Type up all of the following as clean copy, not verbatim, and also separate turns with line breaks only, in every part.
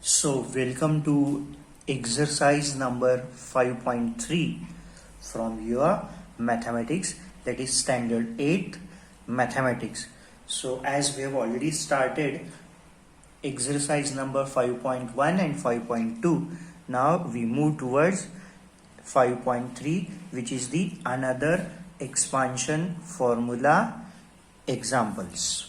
So, welcome to exercise number 5.3 from your mathematics, that is standard 8 mathematics. So, as we have already started exercise number 5.1 and 5.2, now we move towards 5.3, which is the another expansion formula examples.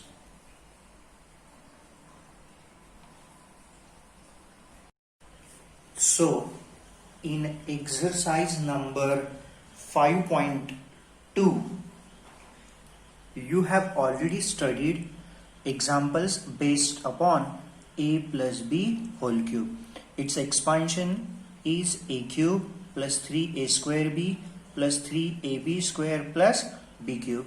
So, in exercise number 5.2, you have already studied examples based upon a plus b whole cube. Its expansion is a cube plus 3a square b plus 3ab square plus b cube.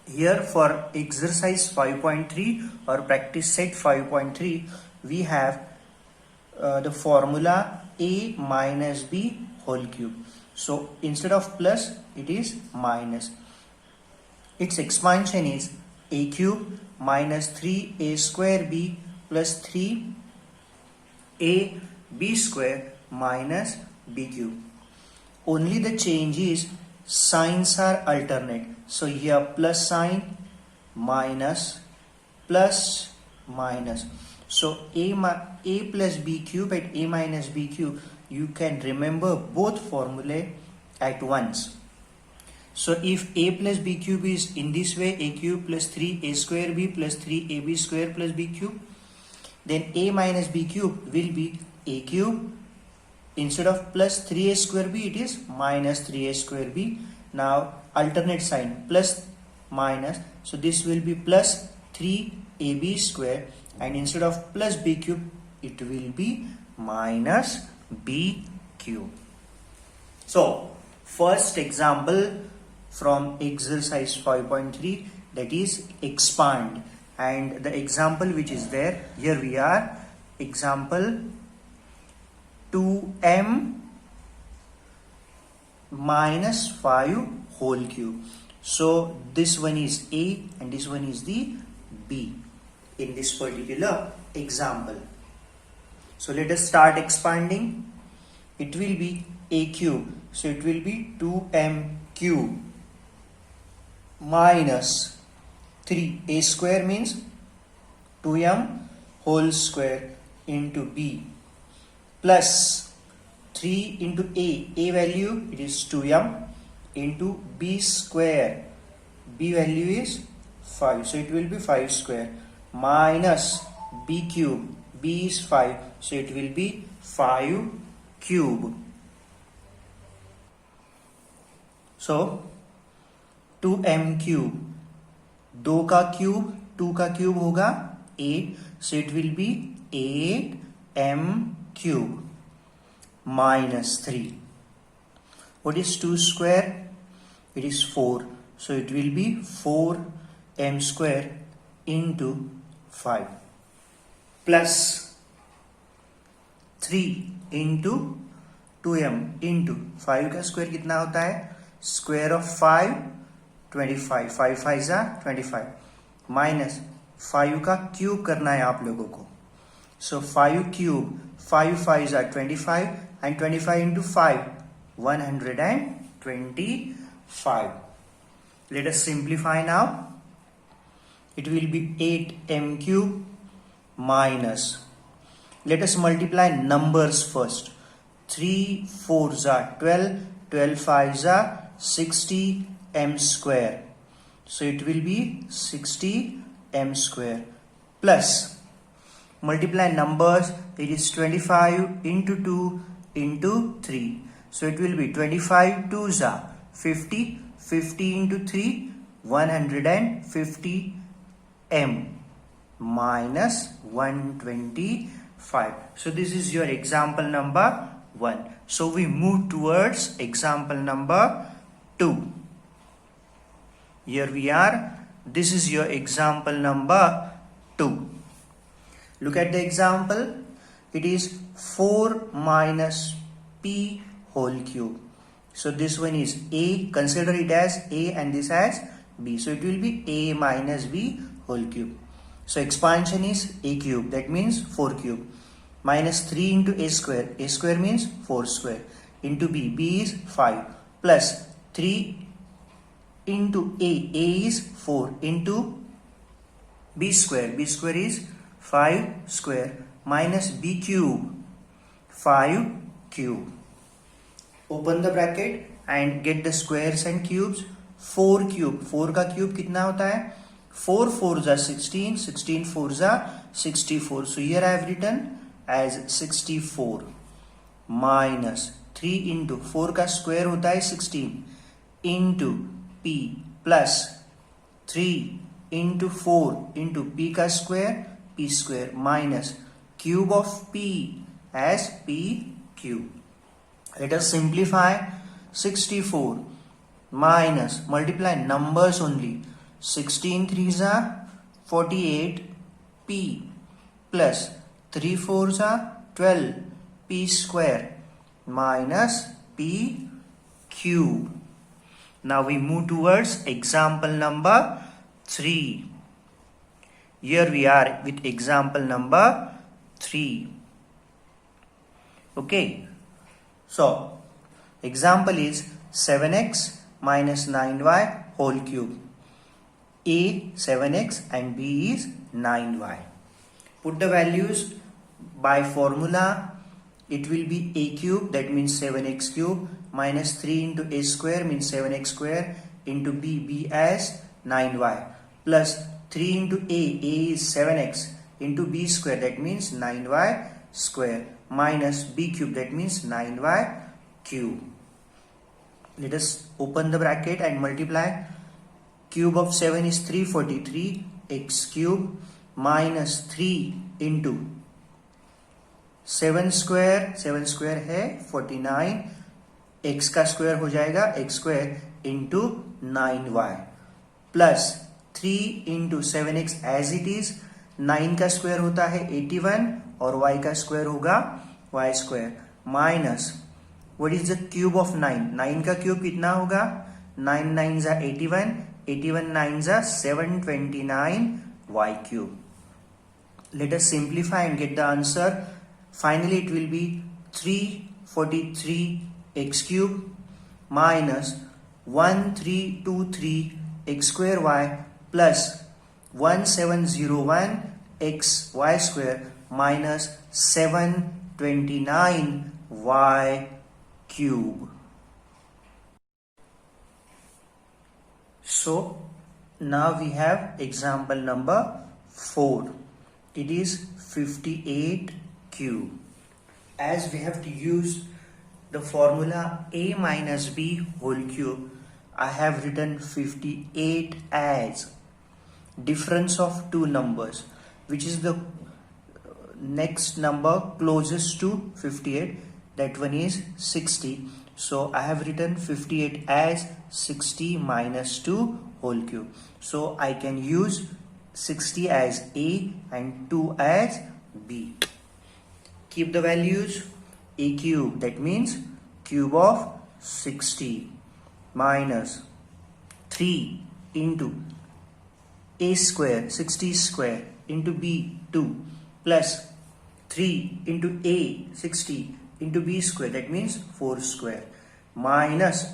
Here for exercise 5.3 or practice set 5.3, we have the formula a minus b whole cube. So instead of plus, it is minus. Its expansion is a cube minus 3a square b plus 3a b square minus b cube. Only the change is signs are alternate. So here plus sign, minus, plus, minus. So a plus b cube and a minus b cube, you can remember both formulae at once. So if a plus b cube is in this way, a cube plus 3a square b plus 3ab square plus b cube, then a minus b cube will be a cube. Instead of plus 3a square b, it is minus 3a square b. Now alternate sign, plus minus, so this will be plus 3ab square, and instead of plus b cube, it will be minus b cube. So first example from exercise 5.3, that is expand, and the example which is there, here we are, example 2m minus 5 whole cube. So this one is a and this one is the b in this particular example. So let us start expanding. It will be a cube, so it will be 2m cube minus 3a square means 2m whole square into b plus 3 into a value, it is 2m, into b square, b value is 5, so it will be 5 square, minus b cube, b is 5, so it will be 5 cube. So 2m cube, 2 का cube होगा 8, so it will be 8m cube minus 3. What is 2 square? It is 4, so it will be 4m square into 5 plus 3 into 2m into 5 का square कितना होता है? Square of 5 25, 5 5 are 25, minus 5 का cube करना है आप लोगों को. So 5 cube, 5 5 are 25 and 25 into 5, 125. Let us simplify now. It will be 8m cube minus, let us multiply numbers first. 3 4s are 12, 12 5s are 60m square. So it will be 60m square plus, multiply numbers, it is 25 into 2 into 3. So it will be 25 2s are 50, 50 into 3, 150 m minus 125. So this is your example number 1. So we move towards example number 2. Here we are. This is your example number 2. Look at the example. It is 4 minus p whole cube. So this one is a, consider it as a and this as b. So it will be a minus b whole cube. So expansion is a cube, that means 4 cube. minus 3 into a square means 4 square, into b is 5, plus 3 into a is 4, into b square is 5 square, minus b cube, 5 cube. Open the bracket and get the squares and cubes. 4 cube, 4 का cube कितना होता है? 4 4s are 16, 16 4s are 64. So here I have written as 64, minus 3 into 4 का square होता है 16, into p, plus 3 into 4 into p का square, p square, minus cube of p as p cube. Let us simplify. 64 minus, multiply numbers only. 16 3s are 48 p, plus 3 4s are 12 p square, minus p cube. Now we move towards example number 3. Here we are with example number 3. Okay. So, example is 7x minus 9y whole cube. A 7x and B is 9y. Put the values by formula. It will be a cube, that means 7x cube, minus 3 into a square means 7x square, into b as 9y, plus 3 into a is 7x, into b square, that means 9y square, minus b cube, that means 9y cube. Let us open the bracket and multiply. Cube of 7 is 343, x cube, minus 3 into 7 square है 49, x का square हो जाएगा x square, into 9y, plus 3 into 7x as it is. 9 का square होता है 81 और y का square होगा y square, minus what is the cube of 9? 9 का क्यूब कितना होगा? 9 9s are 81, 81 9s are 729 y cube. Let us simplify and get the answer. Finally it will be 343 x cube minus 1323 x square y plus 1701 x y square minus 729 y cube. So now we have example number 4. It is 58 cube. As we have to use the formula a minus b whole cube, I have written 58 as difference of two numbers, which is the next number closest to 58. That one is 60. So I have written 58 as 60 minus 2 whole cube. So I can use 60 as a and 2 as b. Keep the values. A cube, that means cube of 60, minus 3 into a square, 60 square, into b 2, plus 3 into a 60 into b square, that means 4 square, minus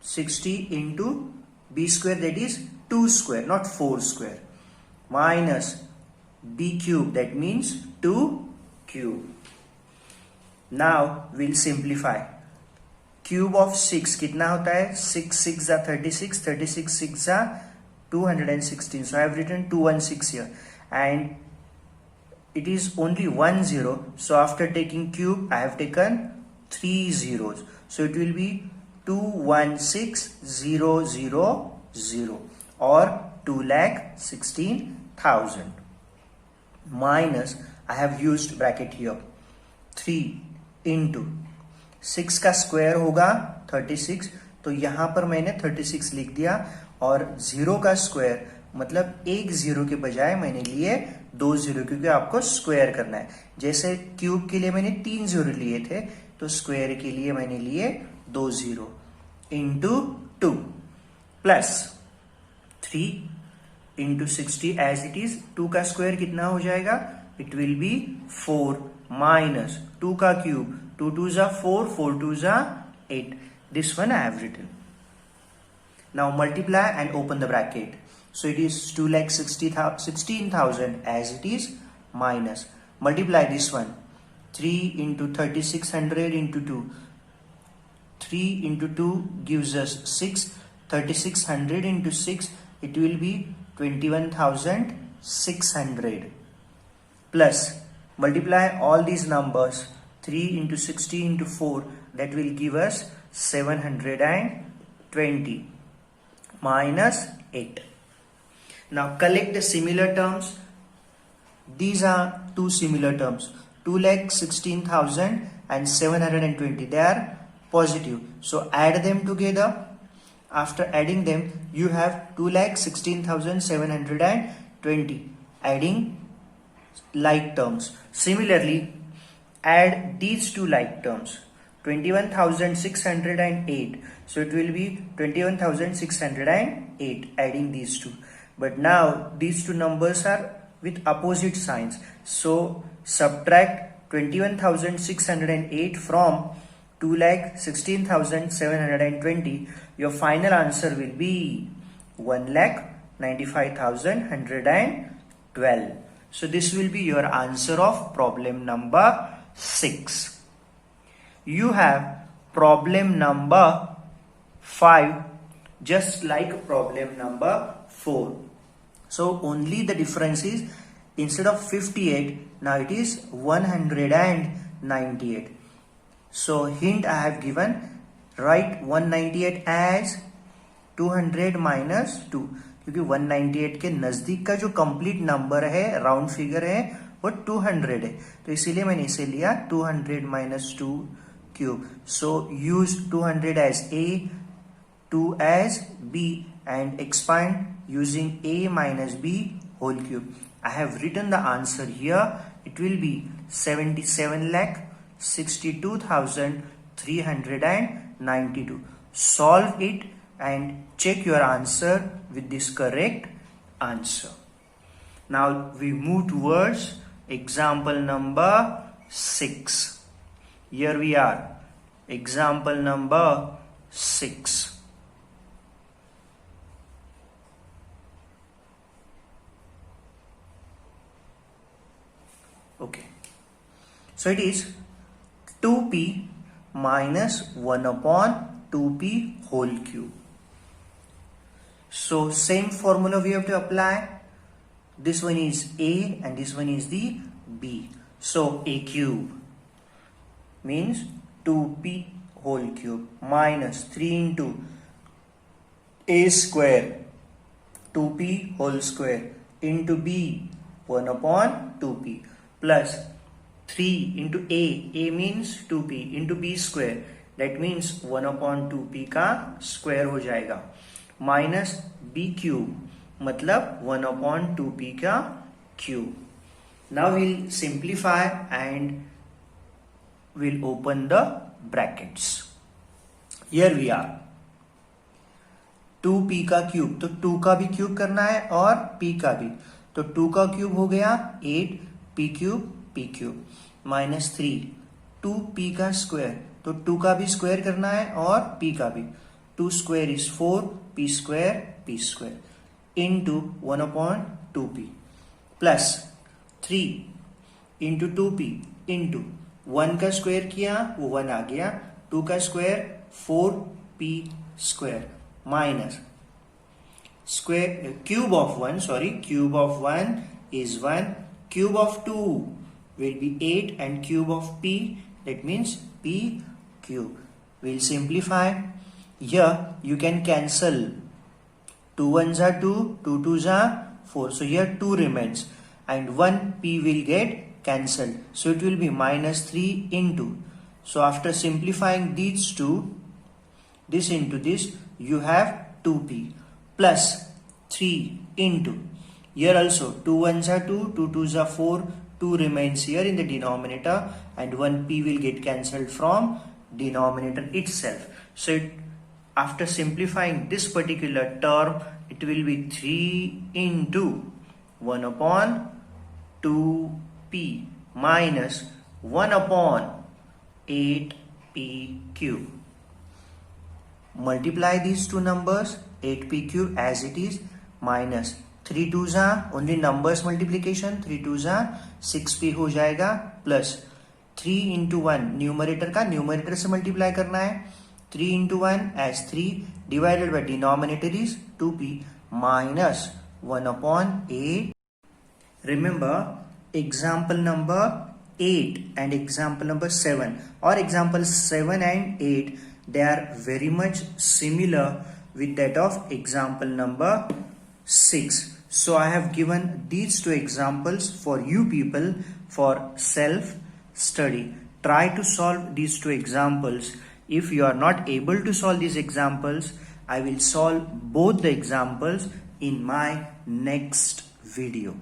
60 into b square, that is 2 square, not 4 square, minus b cube, that means 2 cube. Now we'll simplify. Cube of 6 कितना होता है? 6 6 are 36, 36 6 are 216. So I have written 216 here, and it is only 1 0. So after taking cube, I have taken 3 zeros. So it will be 216,000 or 2,16,000. Minus, I have used bracket here. 3 into 6 का square होगा 36, तो यहां पर मैंने 36 लिख दिया, और 0 का स्क्वायर मतलब एक 0 के बजाय मैंने लिए 2 0, क्योंकि आपको स्क्वायर करना है. जैसे क्यूब के लिए मैंने 3 0 लिए थे, तो स्क्वायर के लिए मैंने लिए 2 0 into 2, plus 3 into 60 as it is. 2 का स्क्वायर कितना हो जाएगा? it will be 4 minus 2 ka cube, 2 2s are 4, 4 2s are 8. This one I have written. Now multiply and open the bracket. So it is 2,16,000 as it is, minus. Multiply this one. 3 into 3600 into 2. 3 into 2 gives us 6. 3600 into 6, it will be 21,600. Plus, multiply all these numbers. 3 into 60 into 4, that will give us 720. Minus 8. Now collect the similar terms. These are two similar terms. 2,16,000 and 720. They are positive. So add them together. After adding them, you have 2,16,720. Adding like terms. Similarly, add these two like terms. 21,608. So it will be 21,608 adding these two. But now these two numbers are with opposite signs. So subtract 21,608 from 2,16,720. Your final answer will be 1,95,112. So this will be your answer of problem number 6. You have problem number 5 just like problem number 4. So only the difference is, instead of 58, now it is 198. So hint I have given, write 198 as 200 minus 2, क्योंकि 198 के नजदीक का जो complete number है, round figure है, वो 200 है, तो इसीलिए मैंने इसे लिया 200 minus 2 cube. So use 200 as A, 2 as B and expand using A minus B whole cube. I have written the answer here. It will be 77,62,392. Solve it and check your answer with this correct answer. Now we move towards example number 6. Here we are. Example number 6. Okay. So it is 2p minus 1 upon 2p whole cube. So same formula we have to apply. This one is A and this one is the B. So A cube means 2p whole cube minus 3 into A square 2p whole square into B 1 upon 2p plus 3 into A means 2p into B square, that means 1 upon 2p का square हो जाएगा, minus B cube मतलब 1 upon 2p का cube. Now we'll simplify and we'll open the brackets. Here we are. 2p का cube, तो 2 का भी cube करना है और p का भी, तो 2 का क्यूब हो गया 8, p क्यूब माइनस 3, 2p का स्क्वायर, तो 2 का भी स्क्वायर करना है और p का भी, 2 square is 4, p square into 1 upon 2p plus 3 into 2p into 1 का स्क्वायर किया वो 1 आ गया, 2 का square 4p square minus cube of 1 is 1, cube of 2 will be 8 and cube of p, that means p cube. We'll simplify. Here you can cancel 2 1s are 2, 2 2s are 4, so here 2 remains and 1 p will get cancelled, so it will be minus 3 into, so after simplifying these two, this into this, you have 2p plus 3 into, here also 2 1s are 2, 2 2s are 4, 2 remains here in the denominator and 1p will get cancelled from denominator itself. So after simplifying this particular term, it will be 3 into 1 upon 2p minus 1 upon 8p cube. Multiply these two numbers, 8p cube as it is, minus 3 2s are only numbers multiplication, 3 2s are 6p हो जाएगा, plus 3 into 1 numerator का numerator से multiply करना है, 3 into 1 as 3 divided by denominator is 2p minus 1 upon 8. Remember example number 8 and example number 7 or example 7 and 8, they are very much similar with that of example number 6. So I have given these two examples for you people for self study. Try to solve these two examples. If you are not able to solve these examples, I will solve both the examples in my next video.